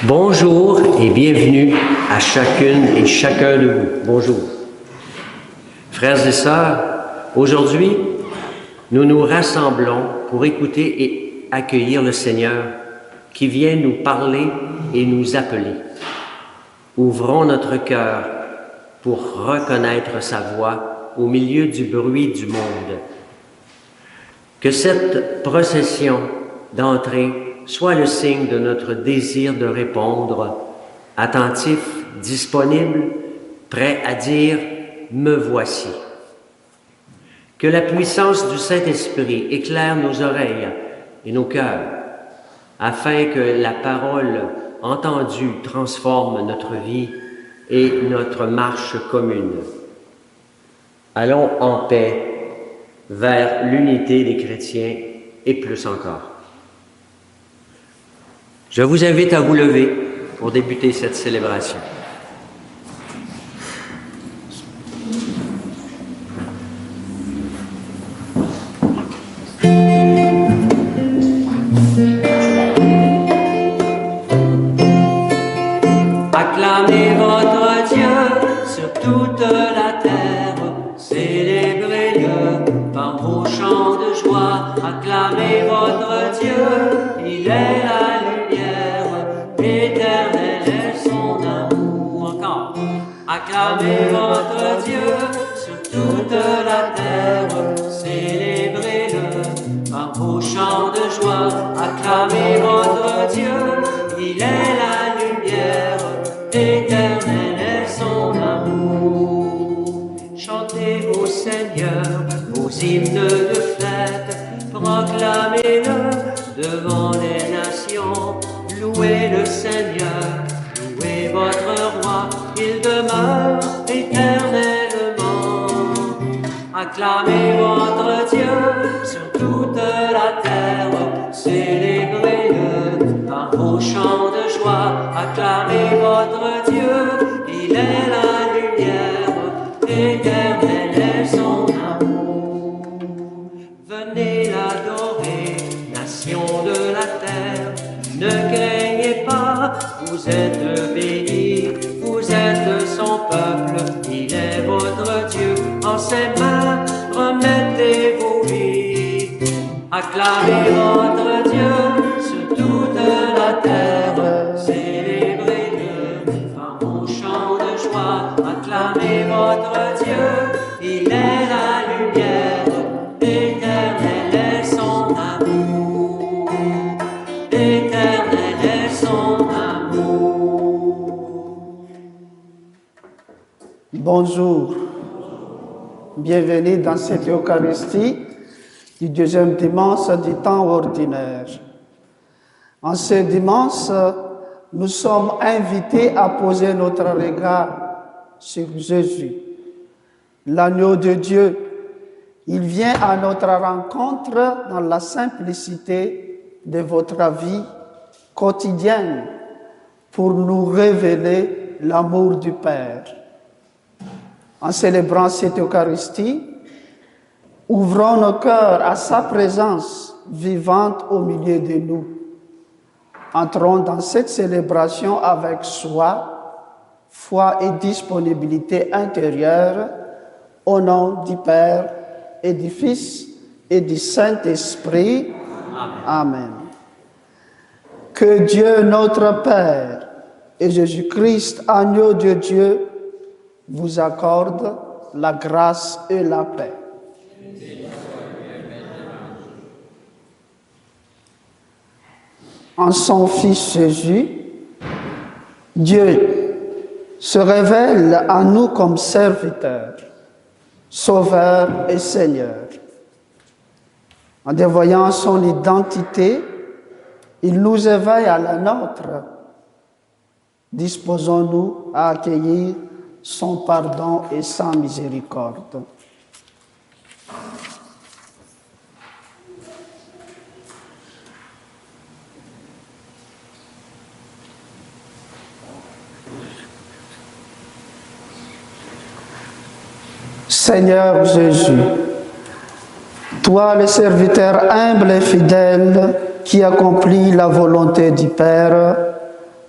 Bonjour et bienvenue à chacune et chacun de vous. Bonjour. Frères et sœurs, aujourd'hui, nous nous rassemblons pour écouter et accueillir le Seigneur qui vient nous parler et nous appeler. Ouvrons notre cœur pour reconnaître sa voix au milieu du bruit du monde. Que cette procession d'entrée soit le signe de notre désir de répondre, attentif, disponible, prêt à dire « Me voici ». Que la puissance du Saint-Esprit éclaire nos oreilles et nos cœurs, afin que la parole entendue transforme notre vie et notre marche commune. Allons en paix vers l'unité des chrétiens et plus encore. Je vous invite à vous lever pour débuter cette célébration. Acclamez votre Dieu sur toute la terre, célébrez-le par vos chants de joie. Acclamez votre Dieu, il est la lumière, éternel est son amour. Encore. Acclamez votre Dieu sur toute la terre, célébrez-le par vos chants de joie. Acclamez votre Dieu, il est la lumière, éternel est son amour. Chantez au Seigneur vos hymnes de fête, proclamez-le devant les nations. Louez le Seigneur, louez votre roi, il demeure éternellement. Acclamez votre Dieu sur toute la terre, célébrez-le par vos chants de joie. Acclamez votre Dieu, il est la lumière, éternel est son amour. Venez l'adorer, nation de la terre, ne craignez pas, vous êtes bénis, vous êtes son peuple, il est votre Dieu, en ses mains remettez vos vies. Acclamez votre Dieu sur toute la terre, célébrez-le par vos chants de joie. Acclamez votre Dieu, il est la lumière, éternel est son amour, éternel est son amour. Bonjour, bienvenue dans cette Eucharistie du deuxième dimanche du temps ordinaire. En ce dimanche, nous sommes invités à poser notre regard sur Jésus, l'agneau de Dieu. Il vient à notre rencontre dans la simplicité de votre vie quotidienne pour nous révéler l'amour du Père. En célébrant cette Eucharistie, ouvrons nos cœurs à sa présence vivante au milieu de nous. Entrons dans cette célébration avec foi et disponibilité intérieure, au nom du Père et du Fils et du Saint-Esprit. Amen. Amen. Que Dieu notre Père et Jésus-Christ, agneau de Dieu, vous accorde la grâce et la paix. En son Fils Jésus, Dieu se révèle à nous comme serviteur, sauveur et Seigneur. En dévoyant son identité, il nous éveille à la nôtre. Disposons-nous à accueillir son pardon et sa miséricorde. Seigneur Jésus, toi le serviteur humble et fidèle qui accomplit la volonté du Père,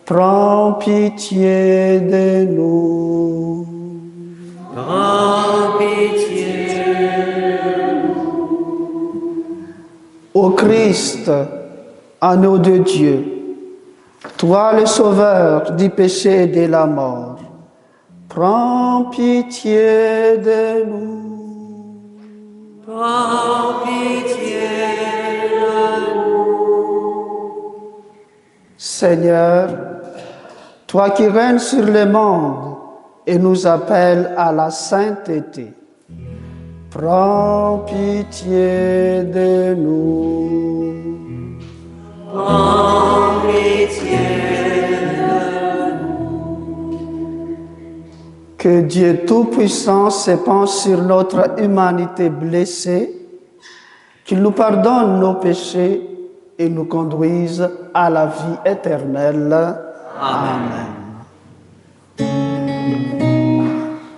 prends pitié de nous. Prends pitié. Ô Christ, agneau de Dieu, toi le sauveur du péché et de la mort, prends pitié de nous. Prends pitié de nous. Seigneur, toi qui règnes sur le monde et nous appelles à la sainteté, prends pitié de nous. Prends pitié de nous. Que Dieu Tout-Puissant se penche sur notre humanité blessée, qu'il nous pardonne nos péchés et nous conduise à la vie éternelle. Amen.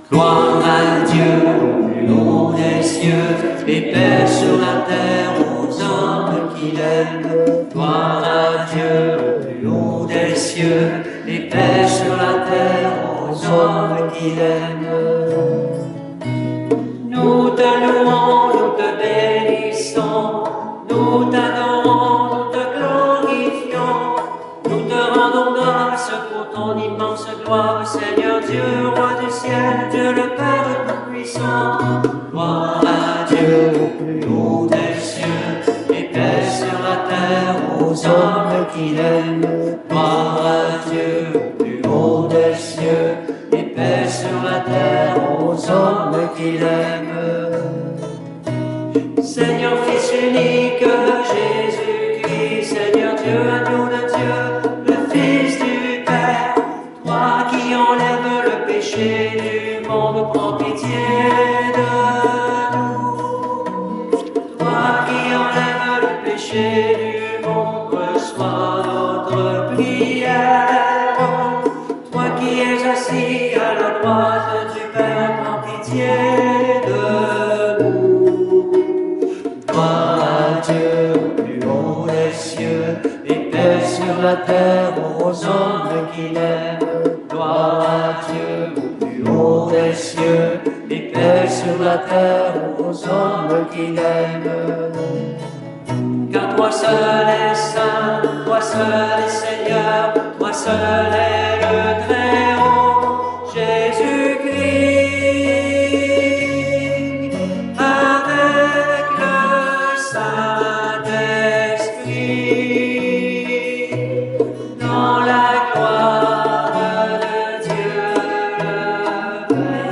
Gloire à Dieu au plus haut des cieux et paix sur la terre aux hommes qu'il aime. Gloire à Dieu au plus haut des cieux et paix sur la terre aux hommes qu'il aime. Nous te louons, nous te bénissons, nous t'adorons, nous te glorifions, nous te rendons grâce pour ton immense gloire, Seigneur Dieu, roi du ciel, Dieu le Père Tout-Puissant. Gloire à Dieu au plus haut des cieux et paix sur la terre aux hommes qu'il aime. Gloire à Dieu au plus haut des cieux et paix sur la terre aux hommes qu'il aime. Seigneur Fils unique, Jésus-Christ, Seigneur Dieu, agneau de Dieu, le Fils du Père, toi qui enlèves le péché du monde, prends pitié de nous. Toi qui enlèves le péché du monde, reçois notre prière. Toi qui es assis à la droite du Père, prends pitié de nous. Gloire à Dieu au plus haut des cieux et paix sur la terre aux hommes qu'il aime. Gloire à Dieu au plus haut des cieux et paix sur la terre aux hommes qu'il aime. Car toi seul es saint, toi seul es Seigneur, toi seul es le Très-Haut, Jésus-Christ. Avec le Saint-Esprit, dans la gloire de Dieu le Père.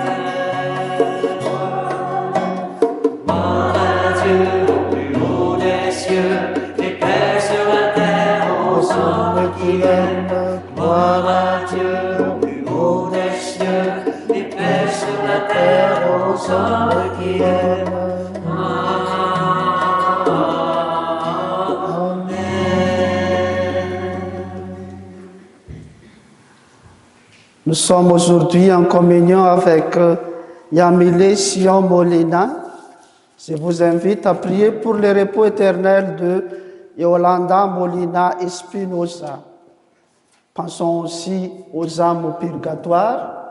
Gloire à Dieu au plus haut des cieux, et paix sur la terre aux hommes qu'il aime. Gloire à Dieu au plus haut des cieux, et paix sur la terre aux hommes qu'il aime. Nous sommes aujourd'hui en communion avec Yamile Sion Molina. Je vous invite à prier pour le repos éternel de Yolanda Molina Espinosa. Pensons aussi aux âmes au purgatoire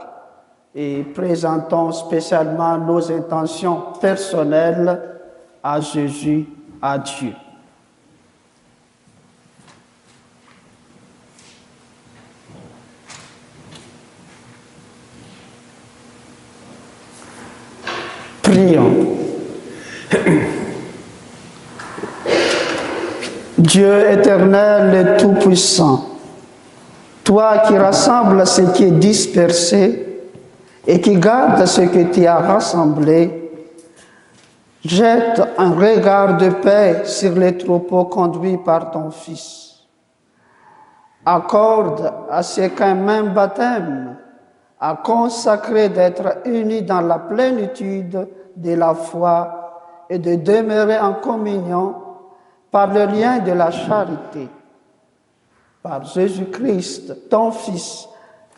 et présentons spécialement nos intentions personnelles à Jésus, à Dieu. Prions. Dieu éternel et tout-puissant, toi qui rassembles ce qui est dispersé et qui gardes ce que tu as rassemblé, jette un regard de paix sur les troupeaux conduits par ton Fils. Accorde à ce qu'un même baptême a consacré d'être unis dans la plénitude de la foi et de demeurer en communion par le lien de la charité. Par Jésus-Christ, ton Fils,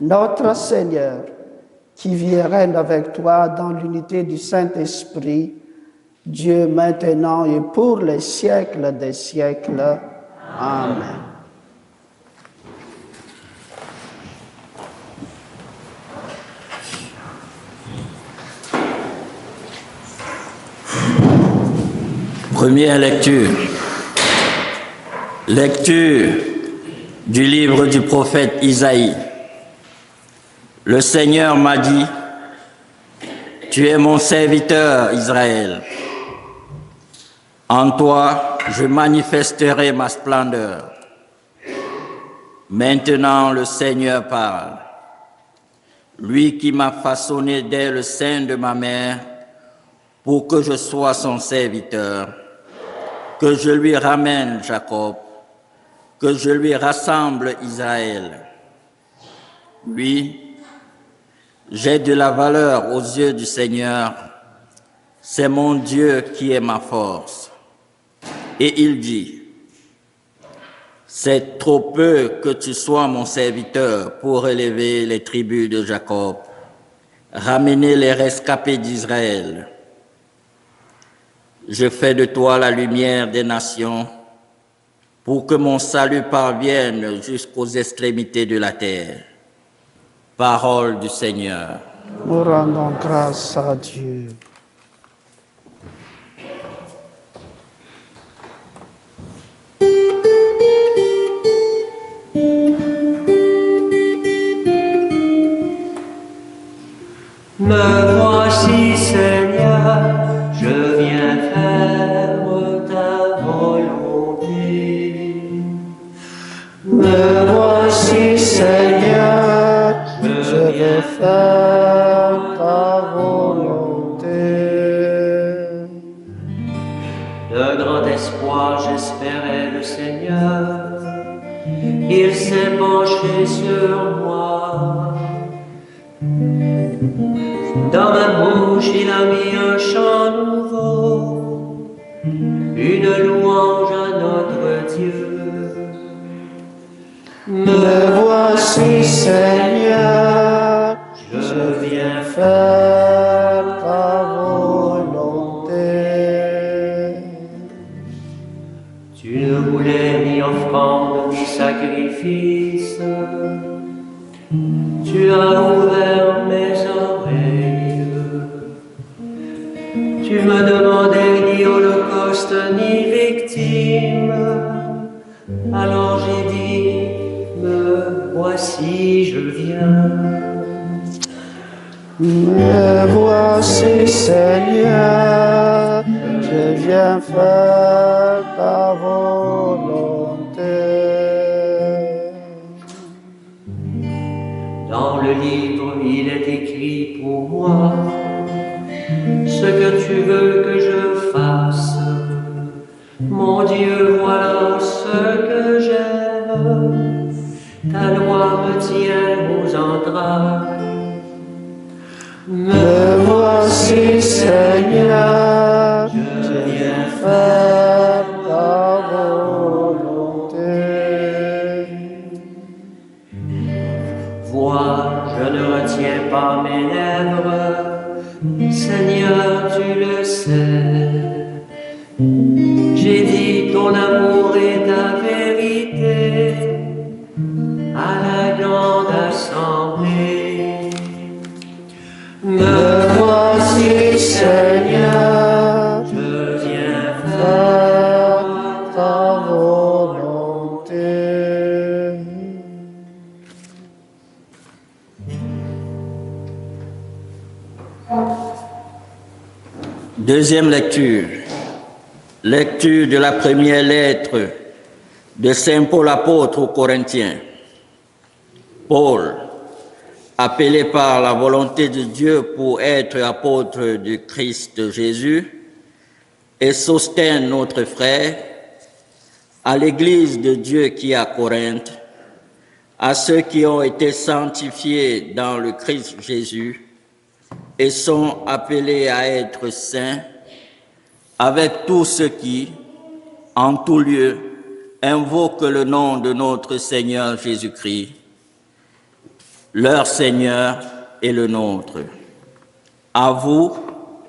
notre Seigneur, qui vit et règne avec toi dans l'unité du Saint-Esprit, Dieu maintenant et pour les siècles des siècles. Amen. Première lecture. Lecture du livre du prophète Isaïe. Le Seigneur m'a dit, tu es mon serviteur, Israël. En toi, je manifesterai ma splendeur. Maintenant, le Seigneur parle. Lui qui m'a façonné dès le sein de ma mère pour que je sois son serviteur, que je lui ramène Jacob, que je lui rassemble Israël. Oui, j'ai de la valeur aux yeux du Seigneur, c'est mon Dieu qui est ma force. Et il dit, c'est trop peu que tu sois mon serviteur pour relever les tribus de Jacob, ramener les rescapés d'Israël. Je fais de toi la lumière des nations, pour que mon salut parvienne jusqu'aux extrémités de la terre. Parole du Seigneur. Nous rendons grâce à Dieu. Me voici, Seigneur, je viens faire ta volonté. Me voici, Seigneur, je vais faire ta volonté. De grand espoir, j'espérais le Seigneur. Il s'est penché sur moi. Dans ma bouche, il a mis un chant nouveau, une louange à notre Dieu. Me voici, Seigneur, je viens faire ta volonté. Tu ne voulais ni offrande ni sacrifice. Tu as ouvert mes oreilles. Tu me demandais ni holocauste ni victime. Alors j'ai dit, me voici, je viens. Me voici, Seigneur, je viens faire ta volonté. Dans le livre, il est écrit pour moi ce que tu veux que je fasse. Mon Dieu, voilà ce que j'aime. Ta loi me tient aux entrailles. Me voici, Seigneur, je viens faire ta volonté. Vois, je ne retiens pas mes lèvres. Seigneur, tu le sais. J'ai dit ton amour est ta vérité à la grande assemblée. Me voici, Seigneur, Je viens faire ta volonté. Deuxième lecture. Lecture de la première lettre de Saint Paul apôtre aux Corinthiens. Paul, appelé par la volonté de Dieu pour être apôtre du Christ Jésus, et Sosthène, notre frère, à l'Église de Dieu qui est à Corinthe, à ceux qui ont été sanctifiés dans le Christ Jésus et sont appelés à être saints, avec tous ceux qui, en tout lieu, invoquent le nom de notre Seigneur Jésus-Christ, leur Seigneur et le nôtre. À vous,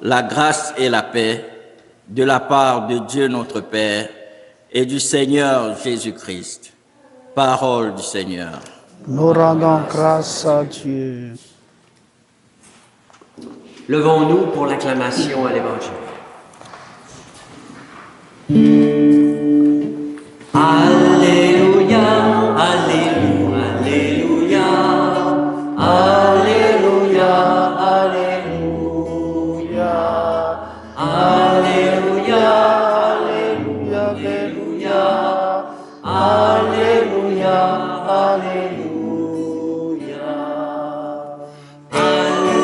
la grâce et la paix de la part de Dieu notre Père et du Seigneur Jésus-Christ. Parole du Seigneur. Nous rendons grâce à Dieu. Levons-nous pour l'acclamation à l'Évangile. Alléluia, Alléluia, Alléluia, Alléluia, Alléluia, Alléluia, Alléluia, Alléluia, Alléluia,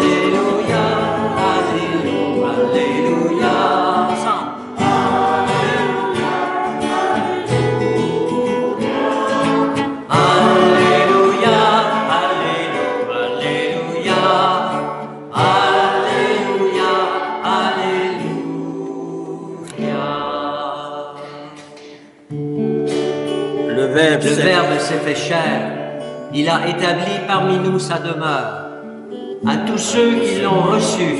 Alléluia, Alléluia, Alléluia, ensemble. Alléluia, Alléluia, Alléluia, Alléluia. Le Verbe Le Verbe s'est fait chair. Il a établi parmi nous sa demeure. À tous ceux qui l'ont reçu,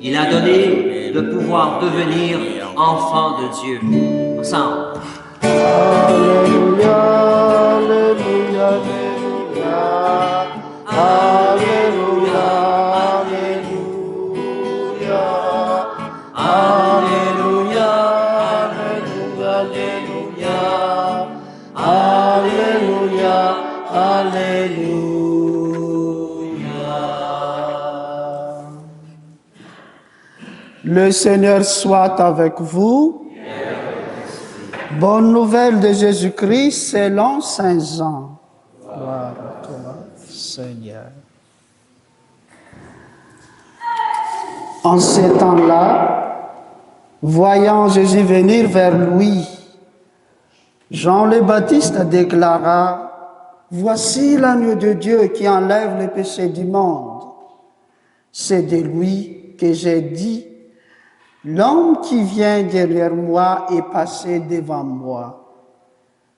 il a donné le pouvoir de devenir enfants de Dieu. Ensemble. Alléluia, Alléluia, Alléluia, Alléluia, Alléluia, Alléluia, Alléluia, Alléluia. Le Seigneur soit avec vous. Bonne nouvelle de Jésus-Christ selon Saint Jean. Gloire à toi, Seigneur. En ces temps-là, voyant Jésus venir vers lui, Jean le Baptiste déclara: Voici l'agneau de Dieu qui enlève les péchés du monde. C'est de lui que j'ai dit: L'homme qui vient derrière moi est passé devant moi,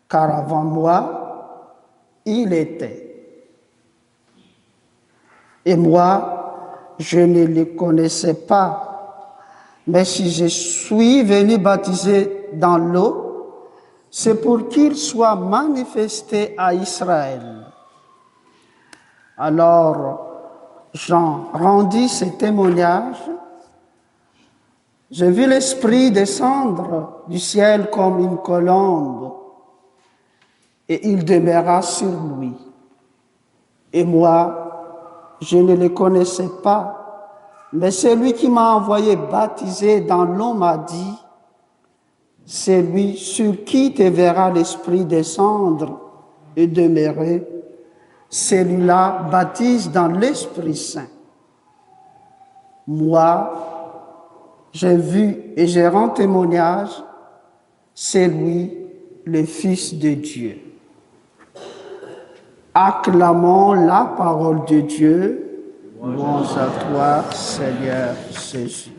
car avant moi, il était. Et moi, je ne le connaissais pas, mais si je suis venu baptiser dans l'eau, c'est pour qu'il soit manifesté à Israël. Alors, Jean rendit ce témoignage. J'ai vu l'Esprit descendre du ciel comme une colombe, et il demeura sur lui. Et moi, je ne le connaissais pas, mais celui qui m'a envoyé baptiser dans l'eau m'a dit: c'est lui sur qui te verra l'Esprit descendre et demeurer. Celui-là baptise dans l'Esprit Saint. Moi, j'ai vu et j'ai rendu témoignage, c'est lui, le Fils de Dieu. Acclamons la parole de Dieu. Louange à toi, Seigneur Jésus.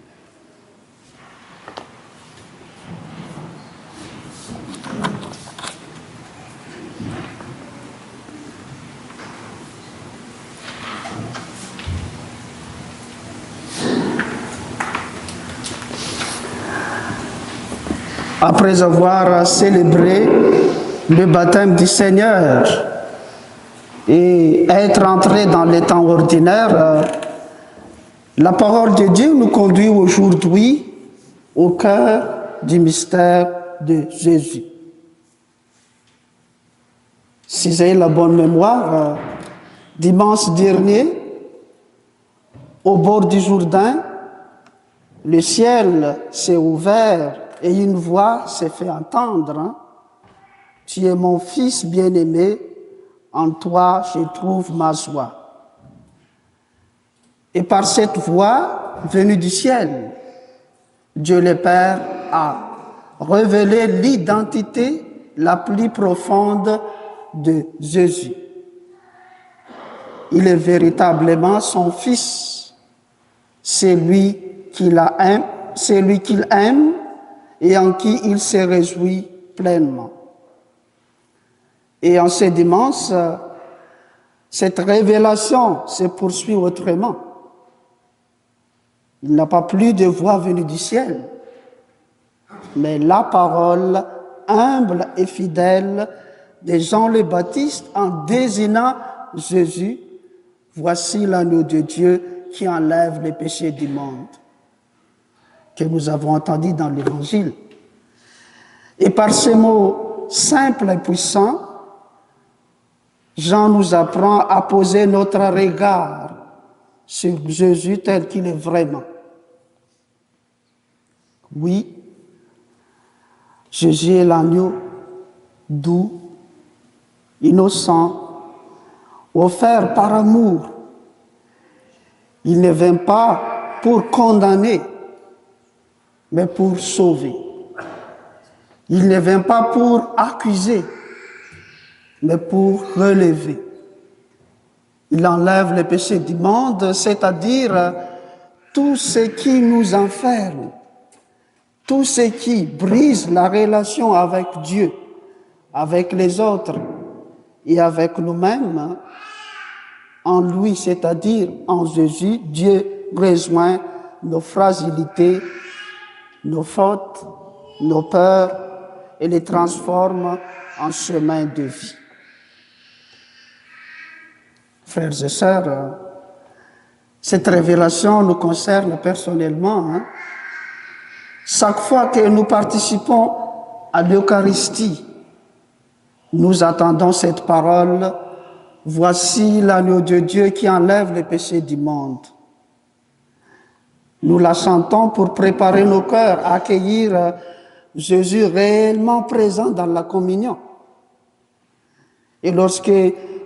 Après avoir célébré le baptême du Seigneur et être entré dans les temps ordinaires, la parole de Dieu nous conduit aujourd'hui au cœur du mystère de Jésus. Si j'ai la bonne mémoire, dimanche dernier, au bord du Jourdain, le ciel s'est ouvert et une voix s'est fait entendre. Tu es mon fils bien-aimé, en toi je trouve ma joie. Et par cette voix venue du ciel, Dieu le Père a révélé l'identité la plus profonde de Jésus. Il est véritablement son fils, c'est lui qu'il aime et en qui il se réjouit pleinement. Et en ce dimanche, cette révélation se poursuit autrement. Il n'a pas plus de voix venue du ciel, mais la parole humble et fidèle de Jean le Baptiste en désignant Jésus: voici l'agneau de Dieu qui enlève les péchés du monde, que nous avons entendu dans l'Évangile. Et par ces mots simples et puissants, Jean nous apprend à poser notre regard sur Jésus tel qu'il est vraiment. Oui, Jésus est l'agneau doux, innocent, offert par amour. Il ne vient pas pour condamner, mais pour sauver. Il ne vient pas pour accuser, mais pour relever. Il enlève les péchés du monde, c'est-à-dire tout ce qui nous enferme, tout ce qui brise la relation avec Dieu, avec les autres et avec nous-mêmes. En lui, c'est-à-dire en Jésus, Dieu rejoint nos fragilités, nos fautes, nos peurs et les transforme en chemin de vie. Frères et sœurs, cette révélation nous concerne personnellement. Chaque fois que nous participons à l'Eucharistie, nous attendons cette parole. Voici l'agneau de Dieu qui enlève les péchés du monde. Nous la chantons pour préparer nos cœurs à accueillir Jésus réellement présent dans la communion. Et lorsque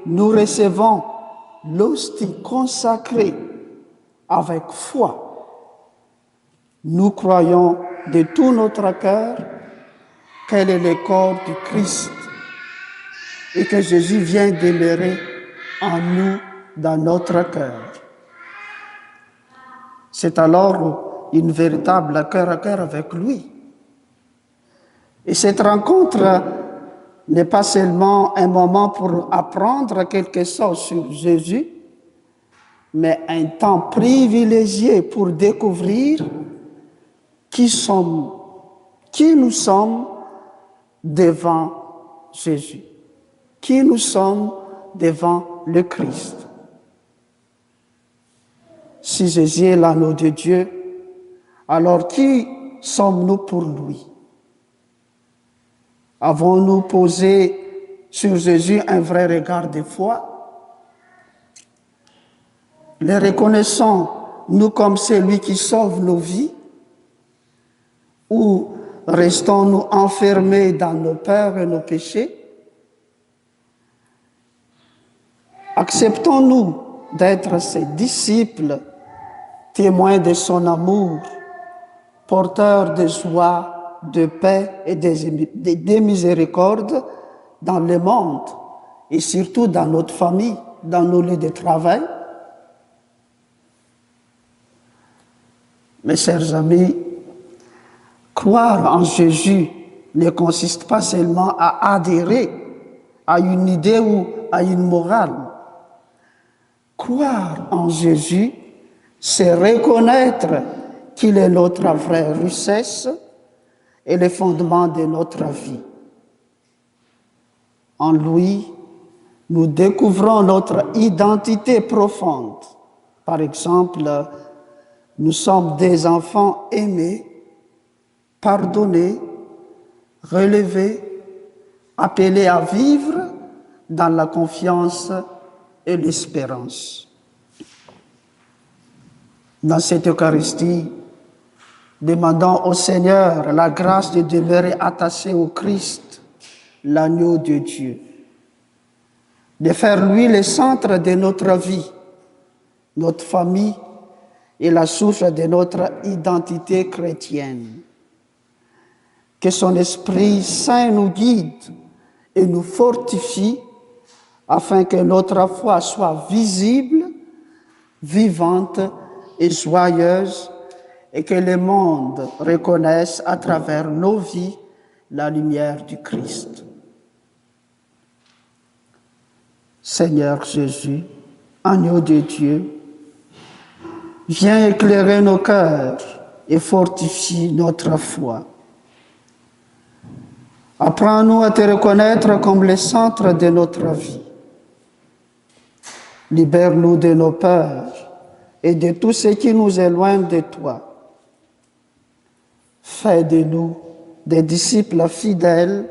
nous recevons l'hostie consacrée avec foi, nous croyons de tout notre cœur qu'elle est le corps du Christ et que Jésus vient demeurer en nous, dans notre cœur. C'est alors une véritable cœur à cœur avec lui. Et cette rencontre n'est pas seulement un moment pour apprendre quelque chose sur Jésus, mais un temps privilégié pour découvrir qui nous sommes devant Jésus, qui nous sommes devant le Christ. Si Jésus est l'agneau de Dieu, alors qui sommes-nous pour lui? Avons-nous posé sur Jésus un vrai regard de foi? Le reconnaissons-nous comme celui qui sauve nos vies? Ou restons-nous enfermés dans nos peurs et nos péchés? Acceptons-nous d'être ses disciples, témoins de son amour, porteurs de joie, de paix et de miséricorde dans le monde et surtout dans notre famille, dans nos lieux de travail? Mes chers amis, croire en Jésus ne consiste pas seulement à adhérer à une idée ou à une morale. Croire en Jésus, c'est reconnaître qu'il est notre vraie richesse et le fondement de notre vie. En lui, nous découvrons notre identité profonde. Par exemple, nous sommes des enfants aimés, pardonnés, relevés, appelés à vivre dans la confiance et l'espérance. Dans cette Eucharistie, demandons au Seigneur la grâce de demeurer attaché au Christ, l'agneau de Dieu, de faire lui le centre de notre vie, notre famille et la source de notre identité chrétienne. Que son Esprit Saint nous guide et nous fortifie afin que notre foi soit visible, vivante et joyeuse, et que le monde reconnaisse à travers nos vies la lumière du Christ. Seigneur Jésus, agneau de Dieu, viens éclairer nos cœurs et fortifie notre foi. Apprends-nous à te reconnaître comme le centre de notre vie. Libère-nous de nos peurs et de tout ce qui nous éloigne de toi. Fais de nous des disciples fidèles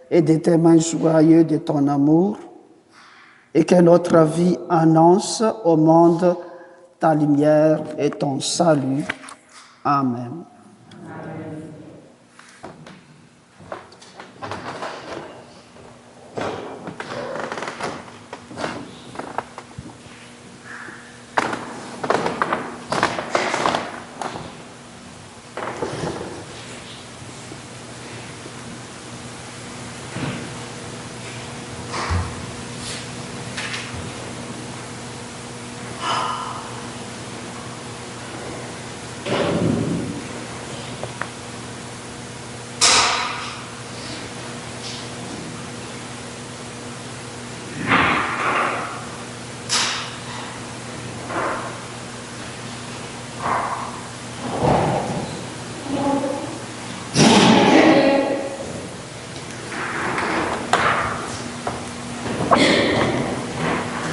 et des témoins joyeux de ton amour, et que notre vie annonce au monde ta lumière et ton salut. Amen.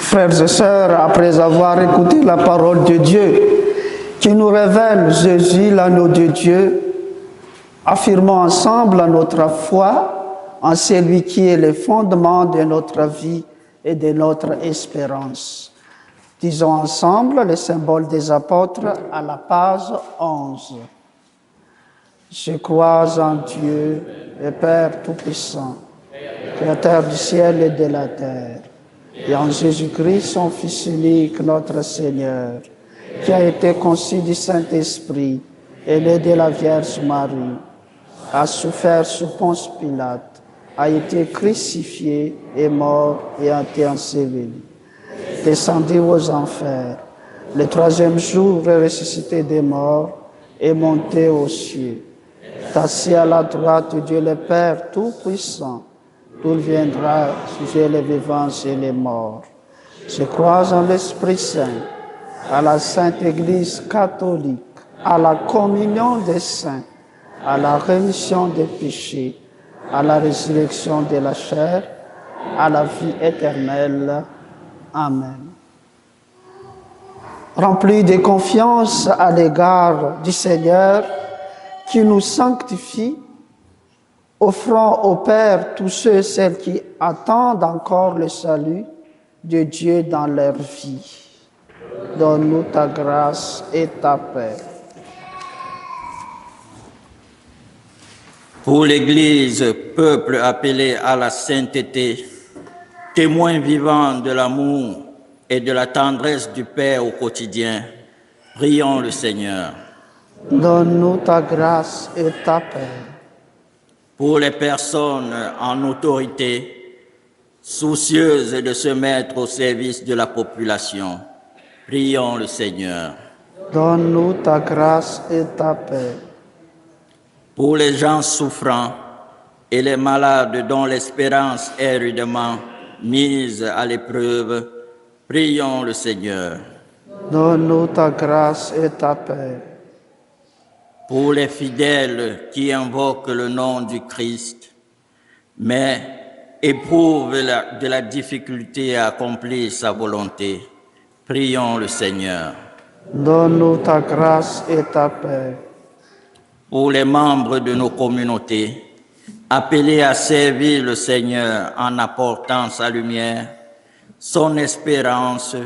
Frères et sœurs, après avoir écouté la parole de Dieu qui nous révèle Jésus, l'agneau de Dieu, affirmons ensemble notre foi en celui qui est le fondement de notre vie et de notre espérance. Disons ensemble le symbole des apôtres à la page 11. Je crois en Dieu, le Père Tout-Puissant, Créateur du ciel et de la terre, et en Jésus-Christ, son Fils unique, notre Seigneur, qui a été conçu du Saint-Esprit, est né de la Vierge Marie, a souffert sous Ponce Pilate, a été crucifié, est mort et a été enseveli, descendu aux enfers, le troisième jour est ressuscité des morts, est monté aux cieux, est assis à la droite de Dieu le Père Tout-Puissant, d'où il viendra juger les vivants et les morts. Je crois en l'Esprit Saint, à la Sainte Église catholique, à la communion des saints, à la rémission des péchés, à la résurrection de la chair, à la vie éternelle. Amen. Remplis de confiance à l'égard du Seigneur qui nous sanctifie, offrons au Père tous ceux et celles qui attendent encore le salut de Dieu dans leur vie. Donne-nous ta grâce et ta paix. Pour l'Église, peuple appelé à la sainteté, témoin vivant de l'amour et de la tendresse du Père au quotidien, prions le Seigneur. Donne-nous ta grâce et ta paix. Pour les personnes en autorité, soucieuses de se mettre au service de la population, prions le Seigneur. Donne-nous ta grâce et ta paix. Pour les gens souffrants et les malades dont l'espérance est rudement mise à l'épreuve, prions le Seigneur. Donne-nous ta grâce et ta paix. Pour les fidèles qui invoquent le nom du Christ, mais éprouvent de la difficulté à accomplir sa volonté, prions le Seigneur. Donne-nous ta grâce et ta paix. Pour les membres de nos communautés, appelés à servir le Seigneur en apportant sa lumière, son espérance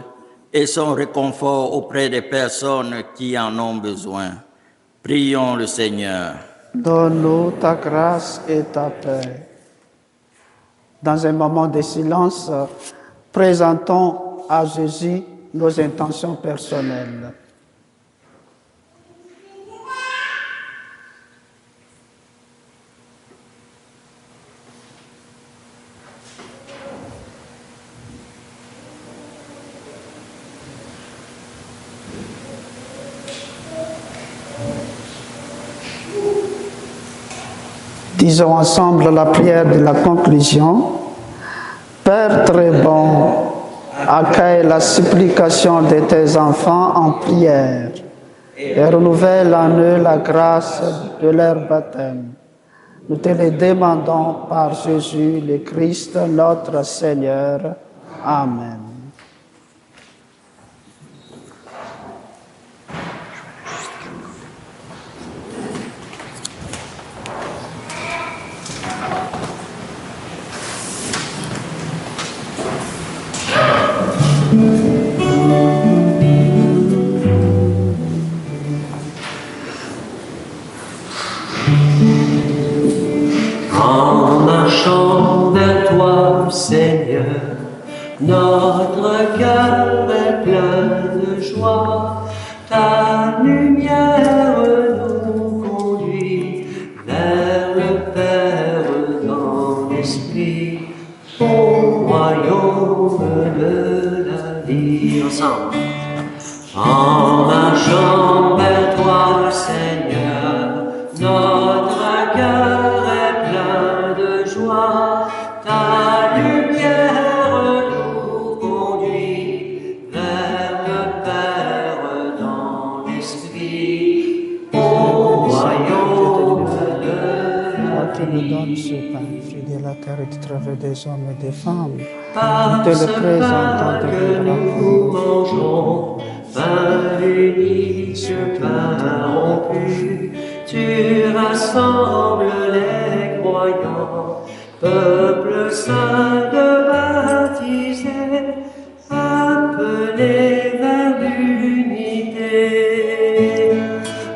et son réconfort auprès des personnes qui en ont besoin, prions le Seigneur. Donne-nous ta grâce et ta paix. Dans un moment de silence, présentons à Jésus nos intentions personnelles. Disons ensemble la prière de la conclusion. Père très bon, accueille la supplication de tes enfants en prière et renouvelle en eux la grâce de leur baptême. Nous te le demandons par Jésus le Christ, notre Seigneur. Amen. En marchant vers toi, Seigneur, notre cœur est plein de joie. Ta lumière nous conduit vers le Père dans l'Esprit, au royaume de la vie. Ensemble. En marchant vers toi, Seigneur, notre cœur est plein de joie. Ta lumière nous conduit vers le Père dans l'Esprit, au royaume de la Tu nous donnes ce vie. pain, fruit de la terre et du travail des hommes et des femmes. Par Nous te ce le pain présentons que devant la nous croix. mangeons, pain unique, pain rompu, tu rassembles les croyants, peuple saint de baptisé, appelé vers l'unité.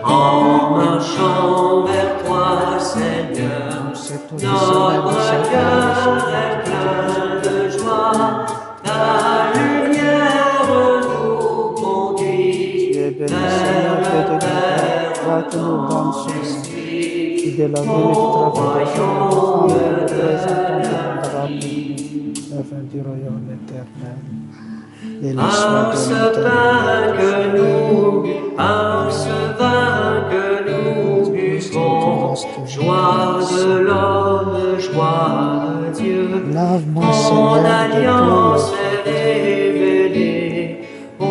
En marchant vers toi, Seigneur, notre cœur est plein de joie. Ta lumière nous conduit vers le Père dans l'Esprit, de la au royaume du royaume éternel. Et Par ce pain que nous, par ce vin que nous buvons, joie de l'homme, joie de Dieu, ton alliance est révélée au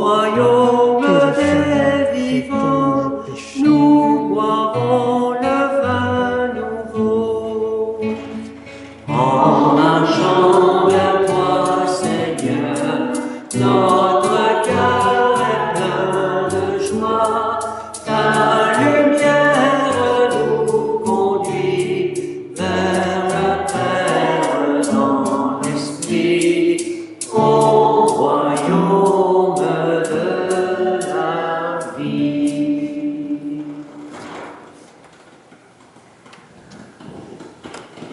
royaume des vivants. Nous boirons le vin nouveau. En marchant vers toi, Seigneur, notre cœur est plein de joie. Ta lumière nous conduit vers le Père dans l'Esprit, au royaume de la vie.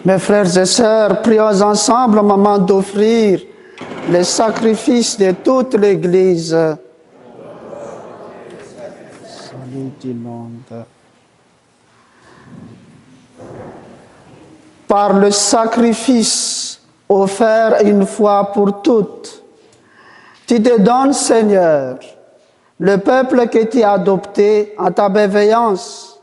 Mes frères et sœurs, prions ensemble au moment d'offrir les sacrifices de toute l'Église. Salut du monde. Par le sacrifice offert une fois pour toutes, tu te donnes, Seigneur, le peuple que tu as adopté en ta bienveillance.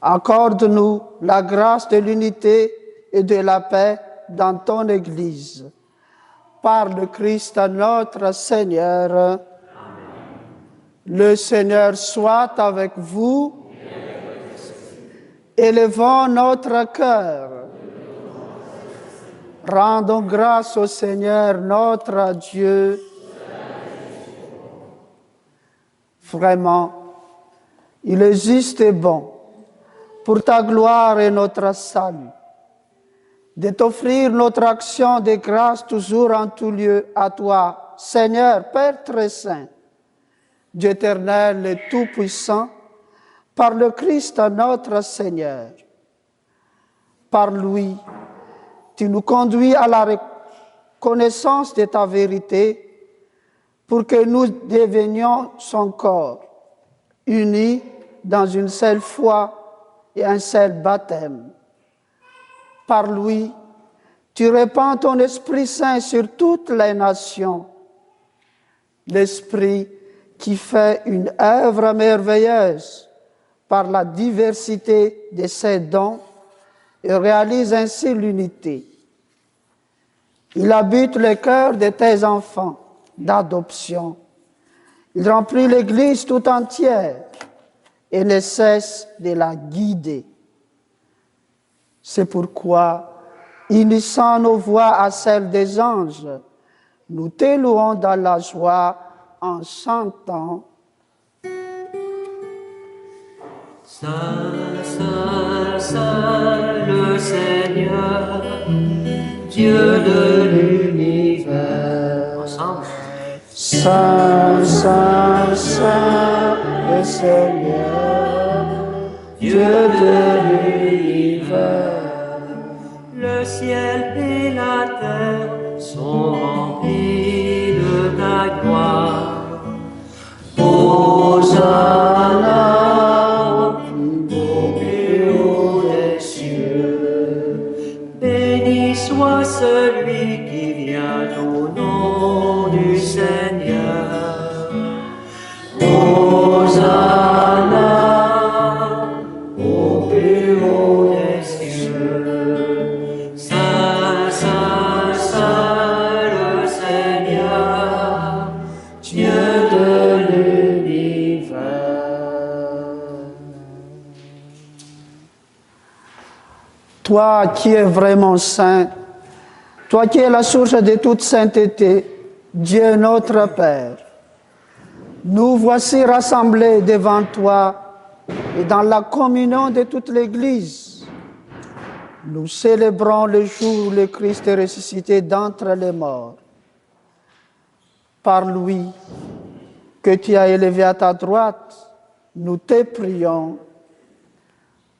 Accorde-nous la grâce de l'unité et de la paix dans ton Église. Par le Christ notre Seigneur. Amen. Le Seigneur soit avec vous. Élevons notre cœur. Rendons grâce au Seigneur notre Dieu. Vraiment, il est juste et bon, pour ta gloire et notre salut, de t'offrir notre action de grâce toujours en tout lieu à toi, Seigneur, Père très saint, Dieu éternel et tout-puissant, par le Christ notre Seigneur. Par lui, tu nous conduis à la reconnaissance de ta vérité pour que nous devenions son corps, unis dans une seule foi et un seul baptême. Par lui, tu répands ton Esprit Saint sur toutes les nations, l'Esprit qui fait une œuvre merveilleuse par la diversité de ses dons et réalise ainsi l'unité. Il habite le cœur de tes enfants d'adoption. Il remplit l'Église tout entière et ne cesse de la guider. C'est pourquoi, unissant nos voix à celles des anges, nous te louons dans la joie en chantant. Saint, Saint, Saint, le Seigneur, Dieu de l'univers. Ensemble. Saint, Saint, Saint, le Seigneur, Dieu de l'univers. Le ciel et la terre sont remplis de ta gloire. Hosanna au plus haut des cieux. Béni soit celui qui vient au nom du Seigneur. Hosanna au plus haut des cieux. Saint, Saint, Saint, le Seigneur, Dieu de l'univers. Toi qui es vraiment saint, toi qui es la source de toute sainteté, Dieu notre Père, nous voici rassemblés devant toi et dans la communion de toute l'Église. Nous célébrons le jour où le Christ est ressuscité d'entre les morts. Par lui, que tu as élevé à ta droite, nous te prions.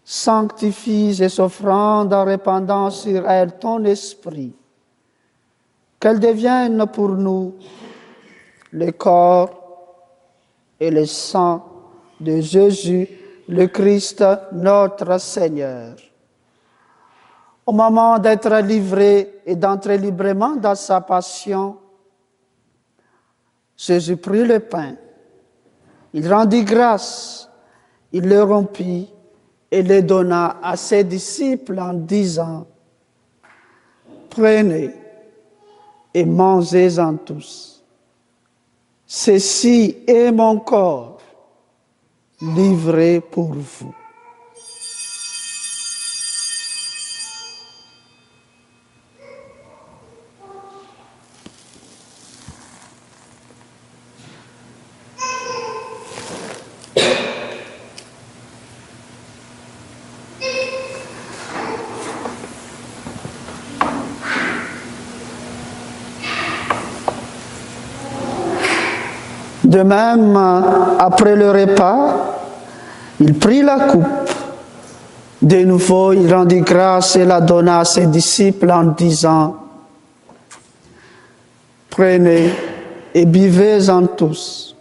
Sanctifie ces offrandes en répandant sur elles ton esprit. Qu'elles deviennent pour nous le corps et le sang de Jésus, le Christ, notre Seigneur. Au moment d'être livré et d'entrer librement dans sa passion, Jésus prit le pain, il rendit grâce, il le rompit et le donna à ses disciples en disant, « Prenez et mangez-en tous. Ceci est mon corps, livré pour vous. » De même, après le repas, il prit la coupe. De nouveau, il rendit grâce et la donna à ses disciples en disant, « Prenez et buvez-en tous,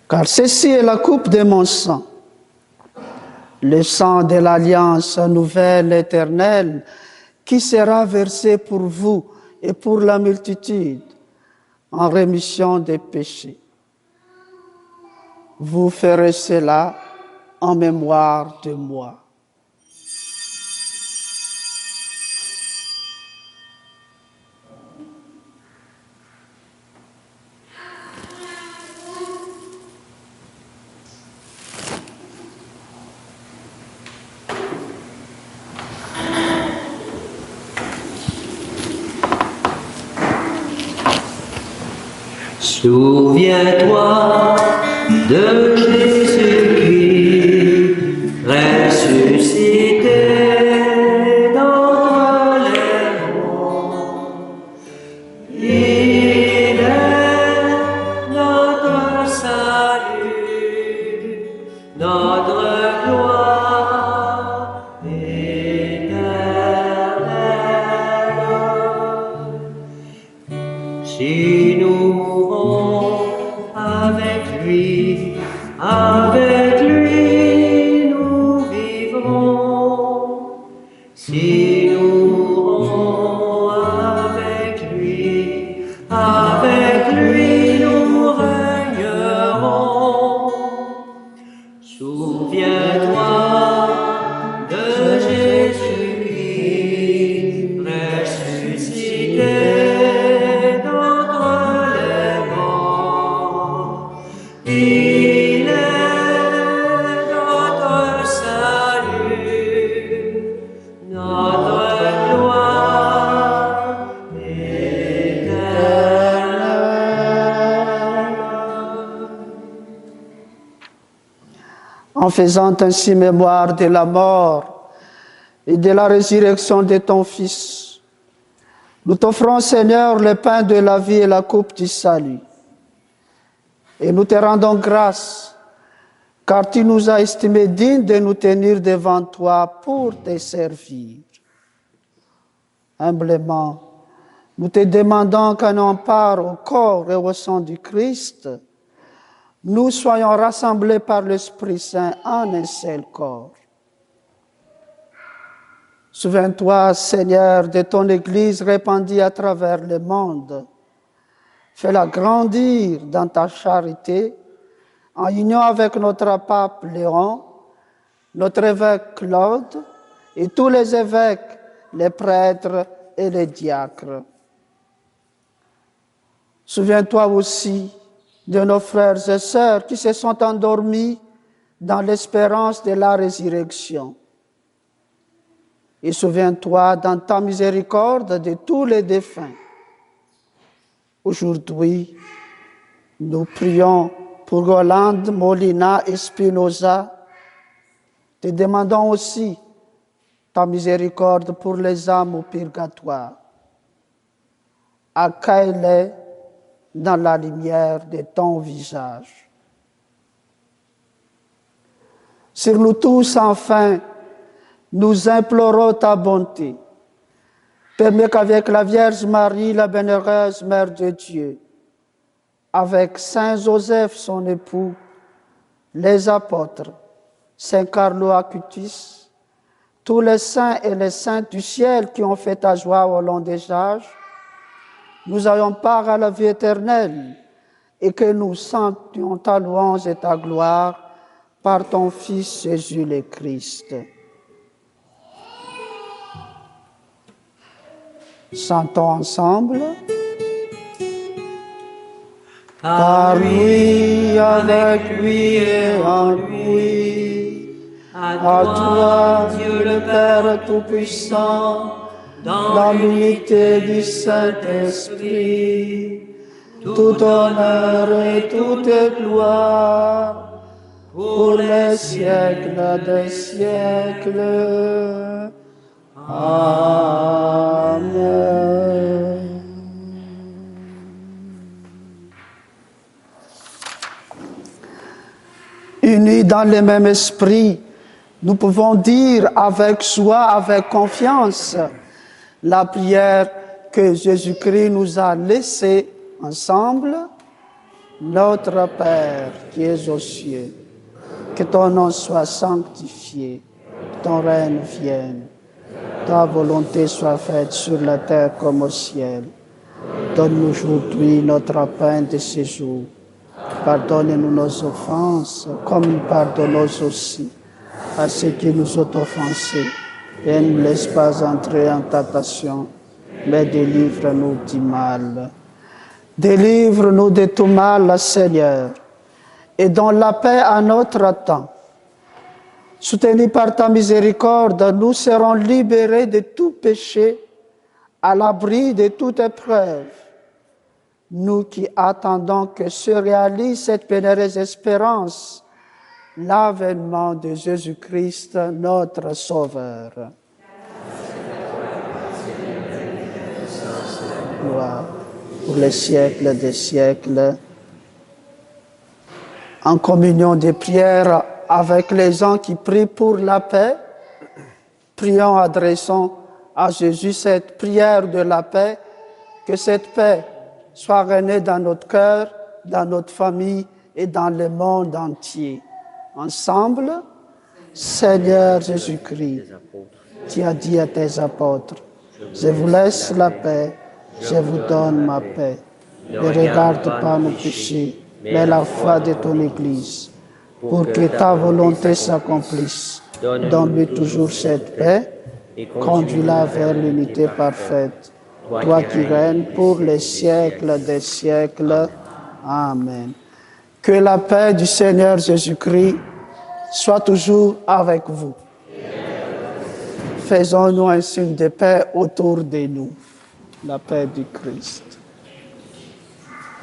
car ceci est la coupe de mon sang, le sang de l'alliance nouvelle éternelle qui sera versé pour vous et pour la multitude en rémission des péchés. Vous ferez cela en mémoire de moi. » Souviens-toi de Jésus-Christ, ressuscité d'entre les morts. Il est notre salut, notre gloire éternelle. Si nous avec lui nous vivrons. Si nous mourons avec lui nous régnerons. Souviens-toi de Jésus-Christ, ressuscité d'entre les morts. Il est notre salut, notre gloire éternelle. En faisant ainsi mémoire de la mort et de la résurrection de ton Fils, nous t'offrons, Seigneur, le pain de la vie et la coupe du salut. Et nous te rendons grâce, car tu nous as estimés dignes de nous tenir devant toi pour te servir. Humblement, nous te demandons qu'en ayant part au corps et au sang du Christ, nous soyons rassemblés par l'Esprit Saint en un seul corps. Souviens-toi, Seigneur, de ton Église répandue à travers le monde. Fais-la grandir dans ta charité, en union avec notre pape Léon, notre évêque Claude et tous les évêques, les prêtres et les diacres. Souviens-toi aussi de nos frères et sœurs qui se sont endormis dans l'espérance de la résurrection. Et souviens-toi dans ta miséricorde de tous les défunts. Aujourd'hui, nous prions pour Yolande, Molina et Spinoza. Te demandons aussi ta miséricorde pour les âmes au purgatoire. Accueille-les dans la lumière de ton visage. Sur nous tous, enfin, nous implorons ta bonté. Permets qu'avec la Vierge Marie, la bienheureuse Mère de Dieu, avec Saint Joseph, son époux, les apôtres, Saint Carlo Acutis, tous les saints et les saintes du ciel qui ont fait ta joie au long des âges, nous ayons part à la vie éternelle et que nous sentions ta louange et ta gloire par ton Fils Jésus le Christ. Chantons ensemble. Par lui, avec lui et en lui, à toi, Dieu le Père Tout-Puissant, dans l'unité du Saint-Esprit, tout honneur et toute gloire, pour les siècles des siècles. Amen. Unis dans le même esprit, nous pouvons dire avec joie, avec confiance, la prière que Jésus-Christ nous a laissée ensemble. Notre Père qui es aux cieux, que ton nom soit sanctifié, que ton règne vienne, ta volonté soit faite sur la terre comme au ciel. Donne-nous aujourd'hui notre pain de ce jour. Pardonne-nous nos offenses, comme nous pardonnons aussi à ceux qui nous ont offensés. Et ne nous laisse pas entrer en tentation, mais délivre-nous du mal. Délivre-nous de tout mal, Seigneur, et donne la paix à notre temps. Soutenus par ta miséricorde, nous serons libérés de tout péché, à l'abri de toute épreuve. Nous qui attendons que se réalise cette pénéreuse espérance, l'avènement de Jésus-Christ, notre Sauveur. Gloire pour les siècles des siècles. En communion des prières avec les gens qui prient pour la paix, prions, adressons à Jésus cette prière de la paix, que cette paix soit régnée dans notre cœur, dans notre famille et dans le monde entier. Ensemble, Seigneur Jésus-Christ, tu as dit à tes apôtres, je vous laisse la paix, je vous donne ma paix. Ne regarde pas nos péchés, mais la foi de ton Église, pour que ta volonté s'accomplisse. Donne-lui toujours cette paix, conduis-la vers l'unité parfaite. Toi qui règnes pour les siècles des siècles. Amen. Que la paix du Seigneur Jésus-Christ soit toujours avec vous. Faisons-nous un signe de paix autour de nous. La paix du Christ.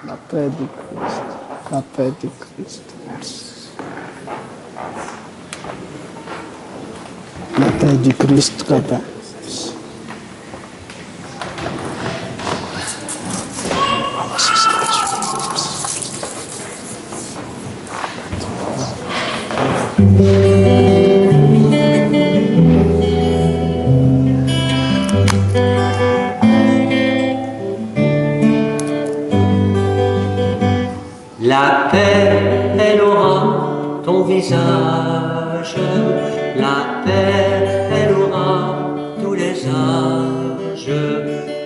La paix du Christ. La paix du Christ. Merci. La paix du Christ, Papa. La paix, elle aura ton visage, la paix, elle aura tous les âges.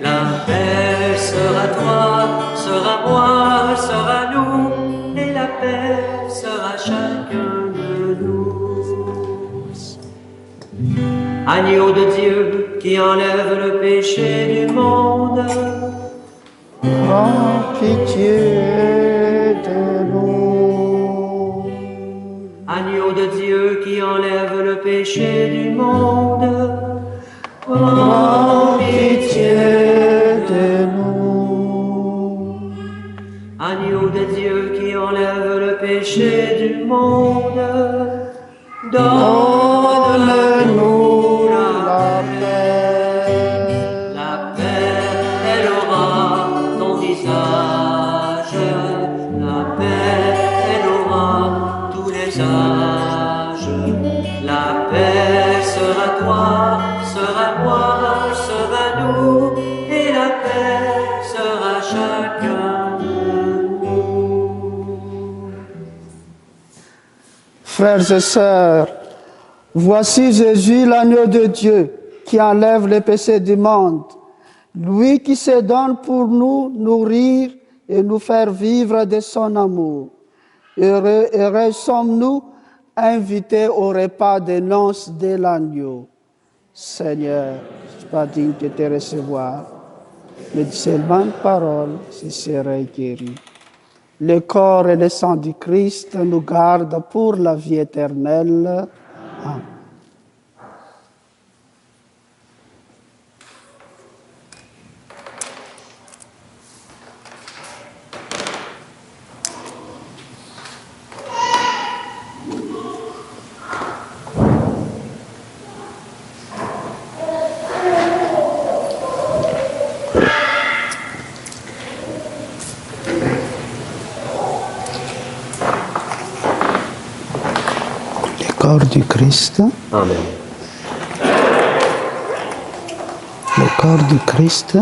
La paix sera toi, sera moi, sera nous, et la paix sera chacun de nous. Agneau de Dieu qui enlève le péché du monde, Prends pitié de nous. Agneau de Dieu qui enlève le péché du monde, Prends pitié de nous. Agneau de Dieu qui enlève le péché du monde, donne-nous la paix. La paix, elle aura ton visage, la paix, elle aura tous les âges. La paix sera toi, sera moi, sera nous, et la paix sera chacun de nous. Frères et sœurs, voici Jésus, l'agneau de Dieu, qui enlève les péchés du monde. Lui qui se donne pour nous nourrir et nous faire vivre de son amour. Heureux sommes-nous invités au repas des noces de l'agneau. Seigneur, je ne suis pas digne de te recevoir, mais dis seulement une parole, je serai guéri. Le corps et le sang du Christ nous gardent pour la vie éternelle. Amen. Le corps du Christ, Amen. le corps du Christ,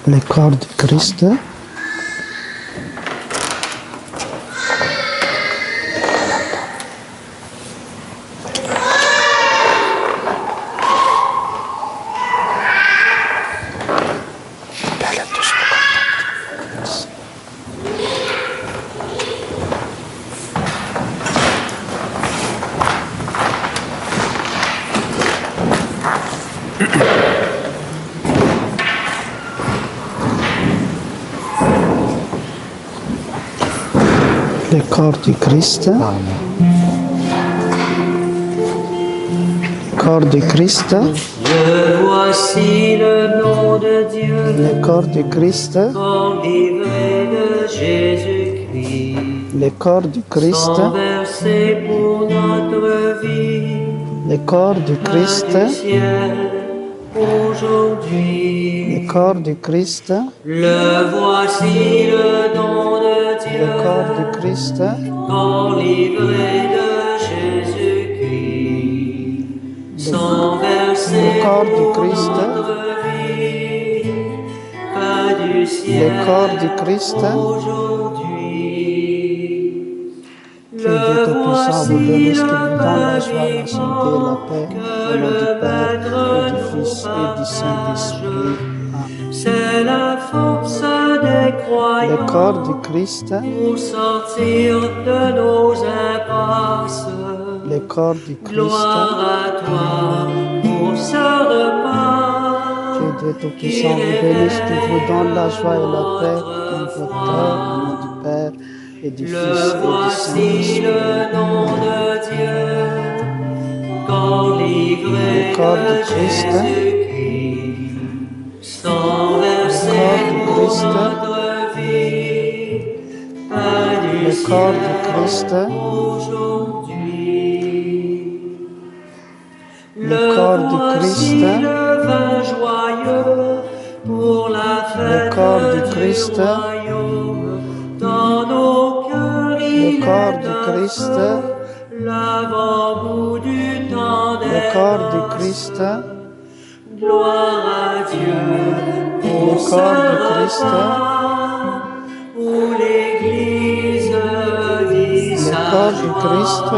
le corps du Christ, le corps du Christ, le corps du Christ, Je voici le nom de Dieu, le corps du Christ, corps livré de Jésus-Christ, le corps du Christ, sang versé pour notre vie, le corps du Christ, du ciel aujourd'hui. le corps du Christ, Le voici le nom de Dieu, le corps du Christ, corps livré de Jésus-Christ, sang versé le corps du pour Christ, notre vie, pain du ciel le corps du Christ, aujourd'hui. que Dieu Tout-Puissant vous bénisse, qu'il vous donne la joie, la santé et la paix, au nom du Père, et du Fils et du Saint-Esprit. Amen. C'est la force des croyants Le corps du Christ, pour sortir de nos impasses. le corps du Christ, Gloire à toi pour ce repas. que Dieu Tout-Puissant vous bénisse, qu'il vous donne la joie et la paix, dans votre cœur, au nom du Père, et du Fils Le et du voici Saint-Esprit. le nom de Dieu, corps livré Le corps de du Christ, Jésus-Christ, sang versé corps du pour Christ, notre vie, pain du le corps ciel du Christ, aujourd'hui. le corps du Christ, le vin joyeux pour la fête le corps du Christ, royaume dans nos cœurs. corps du Christ, l'avant-goût du temps des le corps du Christ, gloire à Dieu pour le ce corps du Christ, repas où l'Église dit le sa corps du joie. Christ,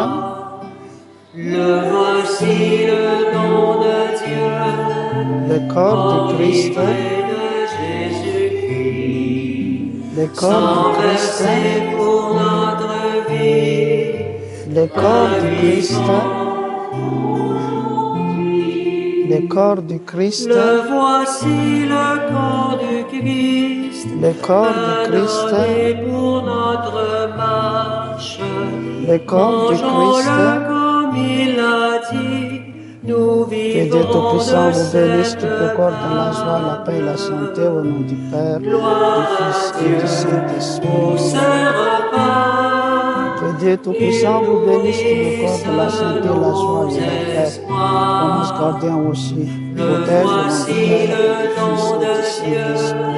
Le voici le nom de Dieu, le corps du Christ, enivré de Jésus-Christ, le corps du Christ, versé pour notre vie, le corps du Christ, le corps du Christ, le voici le corps du Christ, le corps du Christ, donné pour notre marche. le corps du Christ. Mangeons-le comme il a dit, nous Que Dieu vivons Tout-Puissant de vous bénisse, qui cette procure dans la joie, la paix et la santé au nom du Père, du Fils et du Saint-Esprit. pour ce repas. Que Dieu Tout-Puissant vous bénisse, qui procure dans la santé, la joie et la paix. Commence gardien aussi, protège au nom du Père, du Fils et du Saint-Esprit.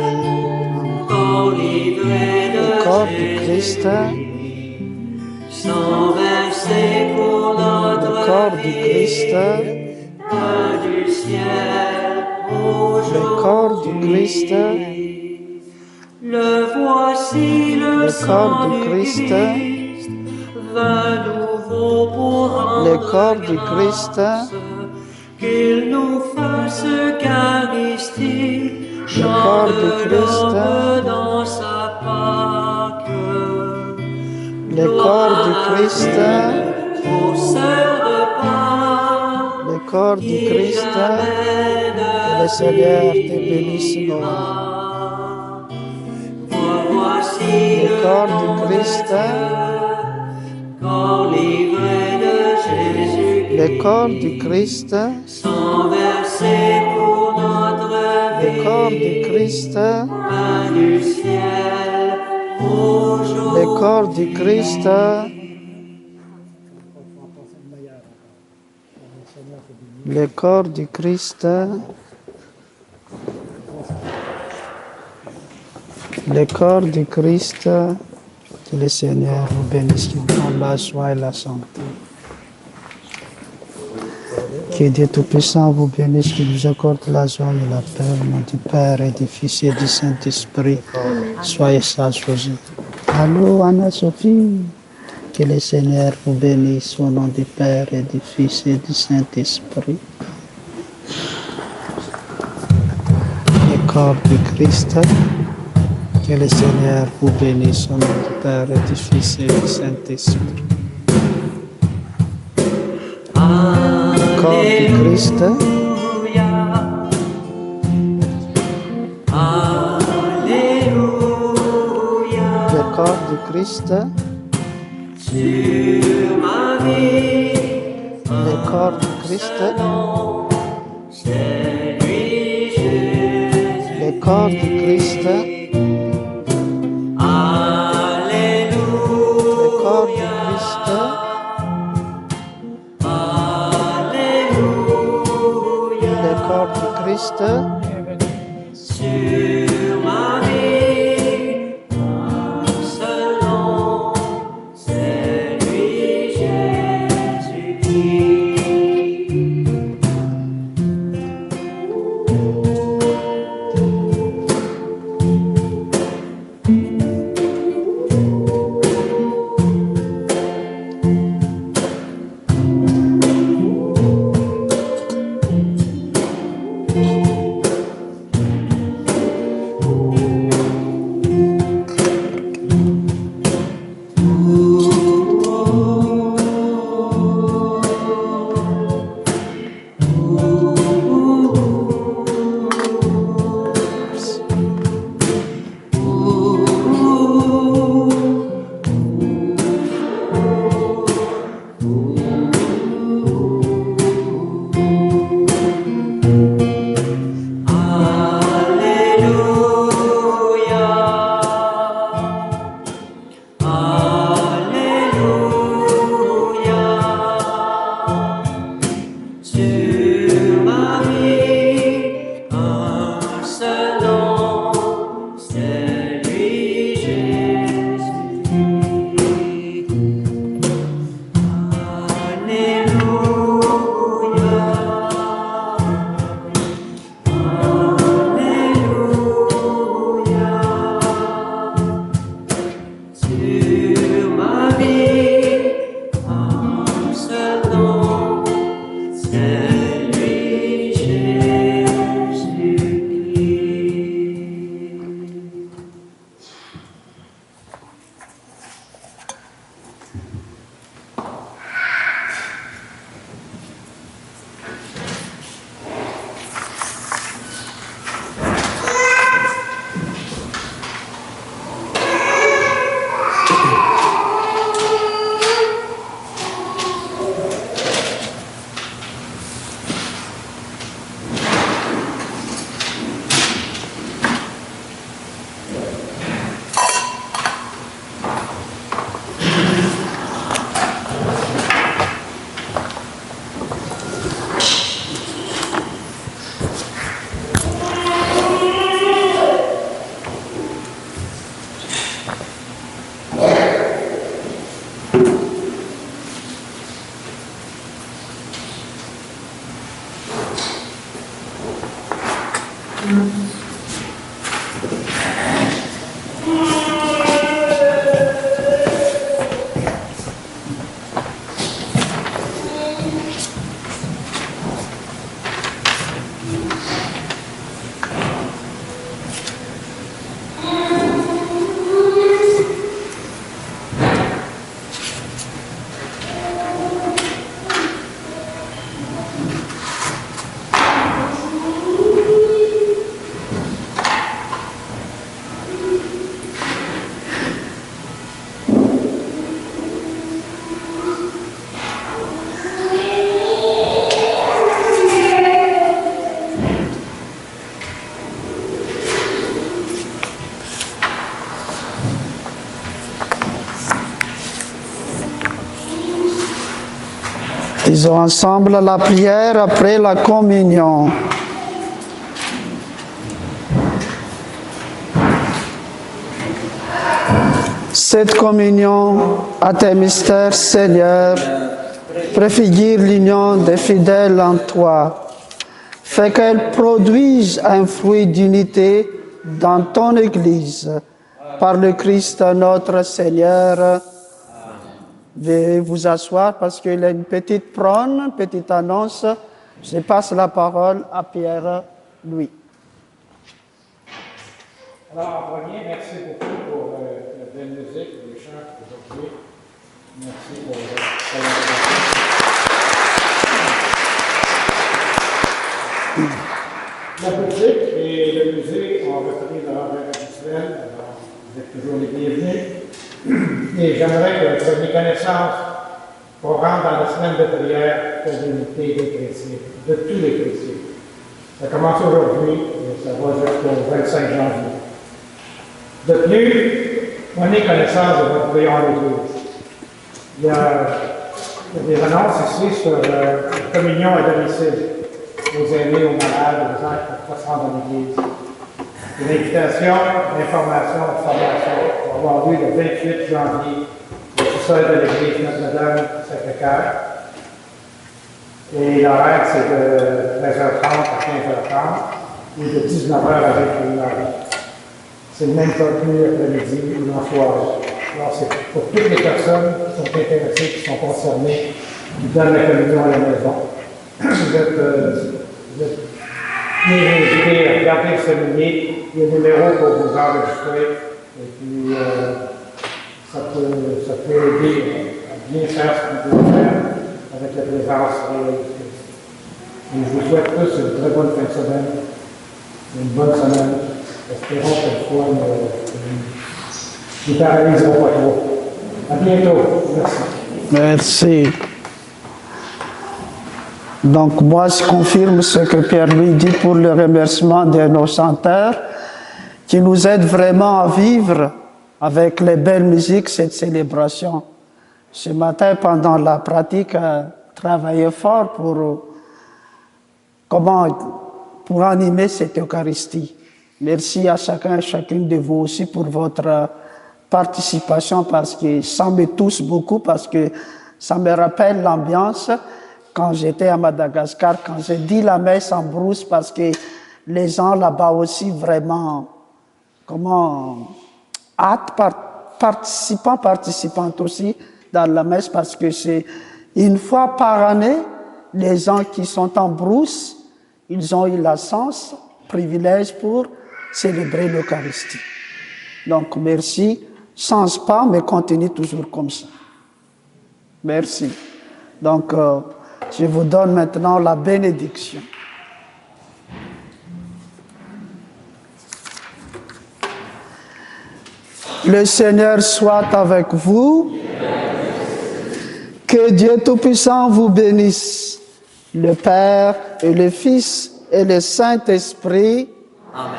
Enivré de Le corps du Christ, sang versé pour notre le corps du Christ, pain du ciel, le corps du Christ, le voici le corps sang du Christ, vin nouveau pour le rendre corps du grâce, Christ, qu'il nous fasse Eucharistie, corps chante du Christ, l'homme dans sa Pâque. le corps du Christ, Pour ce repas, le corps du Christ, que le Seigneur te bénisse, Lord. voici Le corps du Christ, corps livré de Jésus, le corps du Christ, sang versé pour notre le vie, corps du Christ, pain du ciel, aujourd'hui. le corps du Christ, le corps du Christ, le corps du Christ, que le Seigneur vous bénisse, qui vous donne la joie et la santé. Que Dieu Tout-Puissant vous bénisse, qui vous accorde la joie et la paix au nom du Père et du Fils et du Saint-Esprit. Soyez sages aujourd'hui. Allô, Anna-Sophie. Que le Seigneur vous bénisse au nom du Père et du Fils et du Saint-Esprit. Le corps du Christ. Que le Seigneur vous bénisse au nom du Père et du Fils et du Saint-Esprit. Le corps du Christ. Le corps du Christ. Sur ma vie, Le corps du Christ. c'est lui Jésus. Le corps du Christ. Alléluia. Le corps du Christ. Alléluia. Le corps du Christ. Sur ma vie, un seul nom, c'est lui Jésus-Christ. Disons ensemble la prière après la communion. Cette communion à tes mystères, Seigneur, préfigure l'union des fidèles en toi. Fais qu'elle produise un fruit d'unité dans ton Église. Par le Christ notre Seigneur. Veuillez vous asseoir parce qu'il y a une petite prône, une petite annonce. Je passe la parole à Pierre-Louis. Alors, en premier, merci beaucoup pour la belle musique, les chants aujourd'hui. Merci pour la politique et le musée ont repris leur horaire habituel. Alors, vous êtes toujours les bienvenus. Et j'aimerais que vous ayez connaissance pour rendre dans la semaine de prière pour l'unité des chrétiens, de tous les chrétiens. Ça commence aujourd'hui et ça va jusqu'au 25 janvier. De plus, prenez connaissance de votre prière en Église. Il y a des annonces ici sur la communion à domicile aux aînés, aux malades, aux gens qui peuvent se rendre en Église. Une invitation, d'information, de formation va avoir lieu le 28 janvier au sous-sol de l'église Notre-Dame du Sacré-Cœur. Et l'horaire, c'est de 13h30 à 15h30 et de 19h à 21h. C'est le même contenu l'après-midi ou en soirée. Alors, c'est pour toutes les personnes qui sont intéressées, qui sont concernées, qui donnent la communion à la maison. Vous êtes invité à regarder le séminaire. Il y a un numéro pour vous enregistrer. Et puis, ça peut aider à bien faire ce que vous pouvez faire avec la présence réelle du Christ. Et je vous souhaite tous une très bonne fin de semaine, une bonne semaine. Espérons qu'elle soit ne paralyseront pas trop. À bientôt. Merci. Merci. Donc, moi, je confirme ce que Pierre-Louis dit pour le remerciement de nos chanteurs qui nous aident vraiment à vivre avec les belles musiques cette célébration. Ce matin, pendant la pratique, travaillé fort pour animer cette Eucharistie. Merci à chacun et chacune de vous aussi pour votre participation parce que ça me touche beaucoup, parce que ça me rappelle l'ambiance quand j'étais à Madagascar, quand j'ai dit la messe en brousse, parce que les gens là-bas aussi vraiment, participantes aussi dans la messe, parce que c'est une fois par année, les gens qui sont en brousse, ils ont eu la chance, privilège pour célébrer l'Eucharistie. Donc, merci. Change pas, mais continue toujours comme ça. Merci. Donc, je vous donne maintenant la bénédiction. Le Seigneur soit avec vous. Que Dieu Tout-Puissant vous bénisse, le Père et le Fils et le Saint-Esprit. Amen.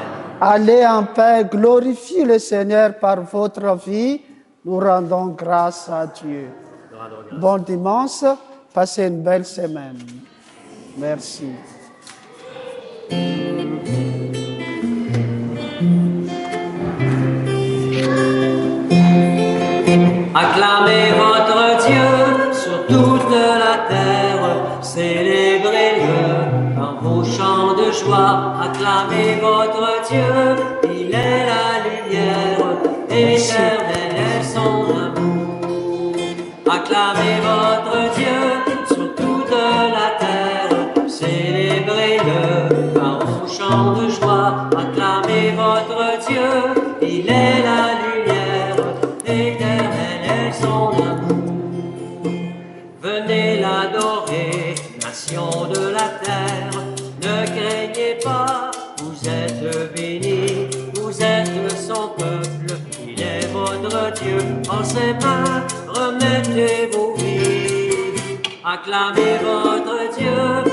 Allez en paix, glorifiez le Seigneur par votre vie. Nous rendons grâce à Dieu. Bon dimanche, passez une belle semaine. Merci. Acclamez votre Dieu sur toute la terre, célébrez-le dans vos chants de joie. Acclamez votre Dieu, il est la lumière, éternelle est son amour. Acclamez votre Dieu sur toute la terre, célébrez-le dans vos chants de joie. Acclamez votre Dieu, il est la lumière, éternelle est son amour. Venez l'adorer, nation de la terre, ne craignez pas, vous êtes bénis, vous êtes son peuple, il est votre Dieu. En ses mains, remettez vos vies, acclamez votre Dieu.